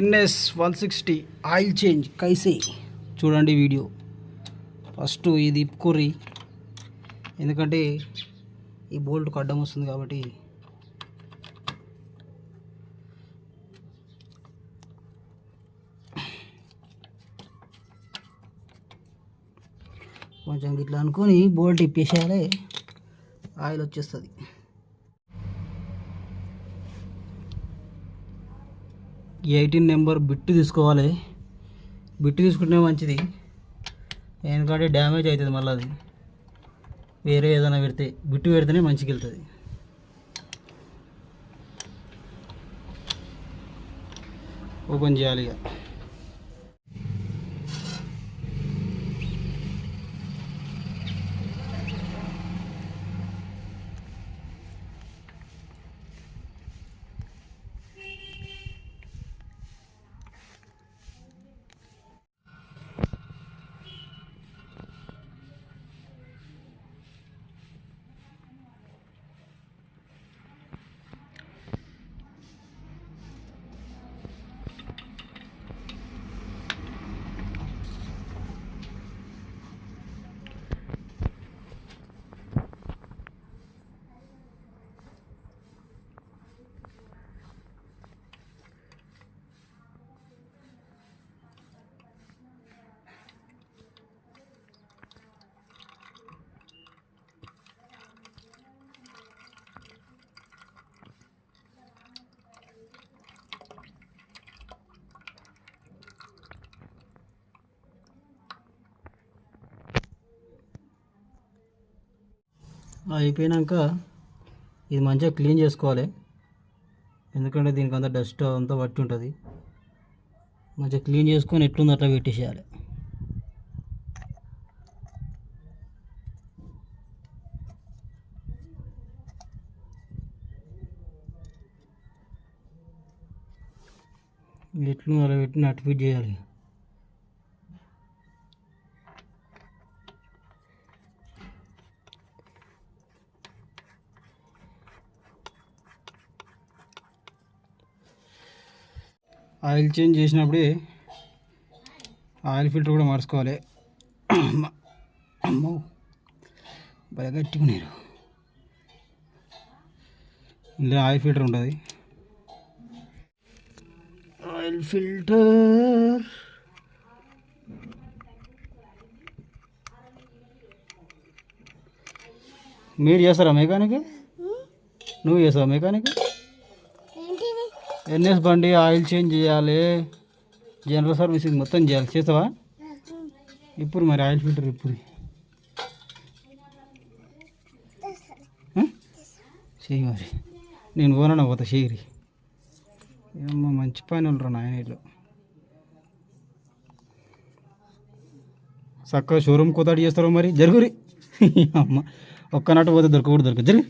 NS 160 oil change కైసే చూడండి video. First ఇది ఇప్పుకోర్రి, ఎందుకంటే ఈ బోల్ట్కి అడ్డం వస్తుంది కాబట్టి. కొంచెం ఇట్లా అనుకొని బోల్ట్ ఇప్పేసేయాలి, ఆయిల్ వచ్చేస్తుంది. ఈ 18 నెంబర్ బిట్టు తీసుకోవాలి. బిట్టు తీసుకుంటే మంచిది, ఎందుకంటే డ్యామేజ్ అవుతుంది. మళ్ళీ అది వేరే ఏదైనా పెడితే బిట్టు పెడితేనే మంచిగా వెళ్తుంది. ఓపెన్ చేయాలి ఇక. అయిపోయినాక ఇది మంచిగా క్లీన్ చేసుకోవాలి, ఎందుకంటే దీనికి అంతా డస్ట్ అంతా పట్టి ఉంటుంది. మంచిగా క్లీన్ చేసుకొని ఎట్లుందో అట్లా పెట్టేసేయాలి. ఎట్లు అలా పెట్టి అటు ఫిట్ చేయాలి. ఆయిల్ చేంజ్ చేసినప్పుడే ఆయిల్ ఫిల్టర్ కూడా మార్చుకోవాలి. అమ్మో బాగా గట్టిగా నీరు. ఇందులో ఆయిల్ ఫిల్టర్ ఉంటుంది. ఆయిల్ ఫిల్టర్ మీరు చేస్తారా మెకానిక్? నువ్వు చేస్తావా మెకానిక్? NS బండి ఆయిల్ చేంజ్ చేయాలి, జనరల్ సర్వీసింగ్ మొత్తం చేయాలి. చేస్తావా? ఇప్పుడు మరి ఆయిల్ ఫిల్టర్ ఇప్పుడు చెయ్యి. మరి నేను పోనా పోతా చేయరి. ఏమో మంచి పని ఉండరు నాయన ఇల్లు. చక్కగా షోరూమ్ కోతాడు చేస్తారు. మరి జరుగురి అమ్మ ఒక్కనాటు పోతే దొరకకూడదు. జరిగి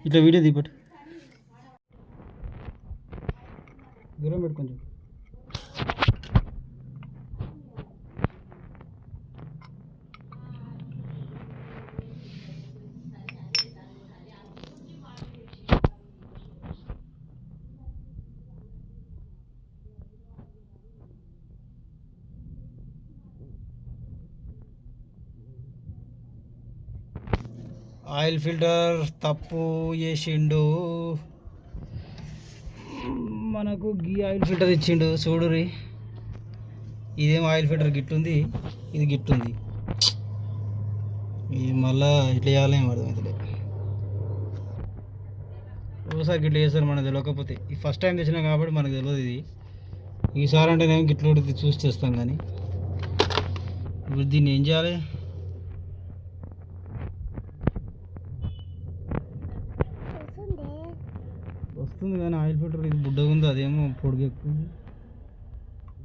ఇట్లా వీడియో తీపట్టు, దూరం పెట్టు కొంచెం. ఆయిల్ ఫిల్టర్ తప్పు చేసిండు, మనకు గీ ఆయిల్ ఫిల్టర్ ఇచ్చిండు. చూడురి, ఇదేం ఆయిల్ ఫిల్టర్ గిట్టుంది, ఇది గిట్టుంది. ఇది మళ్ళా ఇట్లా చేయాలి అర్థమవుతుంది. ఒకసారి గిట్ల చేస్తారు మనకు తెలియకపోతే. ఈ ఫస్ట్ టైం తెచ్చినాం కాబట్టి మనకు తెలియదు. ఇది ఈసారి అంటే నేను గిట్ల చూసి చేస్తాం. కానీ ఇప్పుడు దీన్ని ఏం చేయాలి? వస్తుంది కానీ ఆయిల్ ఫిల్టర్ ఇది బుడ్డగా ఉంది, అదేమో పొడుగు ఎక్కువ ఉంది.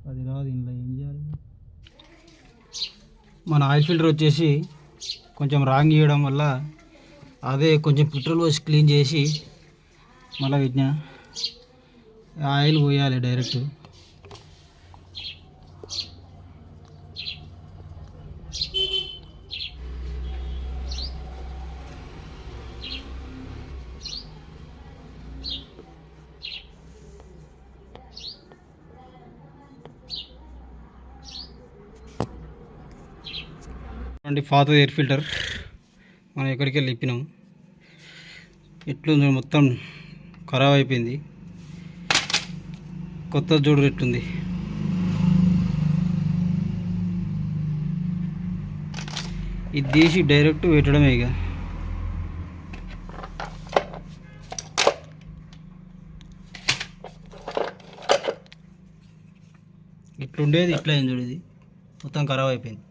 అది రాదు. ఇంట్లో ఏం చేయాలి? మన ఆయిల్ ఫిల్టర్ వచ్చేసి కొంచెం రాంగ్ ఇవ్వడం వల్ల అదే కొంచెం పెట్రోల్ పోసి క్లీన్ చేసి మళ్ళీ వీటిని ఆయిల్ పోయాలి డైరెక్ట్. అంటే పాత ఎయిర్ ఫిల్టర్ మనం ఎక్కడికి వెళ్ళి ఇప్పినాం. ఎట్లుంది మొత్తం ఖరాబ్ అయిపోయింది. కొత్త జోడు ఎట్లుంది. ఇది తీసి డైరెక్ట్ పెట్టడమే. ఇక ఇట్లుండేది ఇట్లా అయింది చూడు. ఇది మొత్తం ఖరాబ్ అయిపోయింది.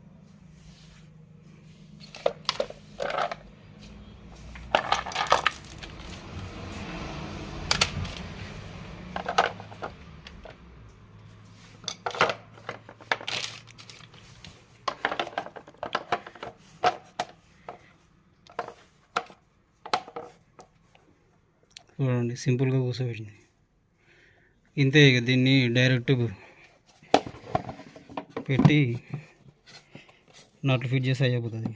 చూడండి సింపుల్గా కూర్చోబెట్టింది. ఇంతే. ఇక దీన్ని డైరెక్ట్ పెట్టి నట్లు ఫిట్ చేసి అయిపోతుంది.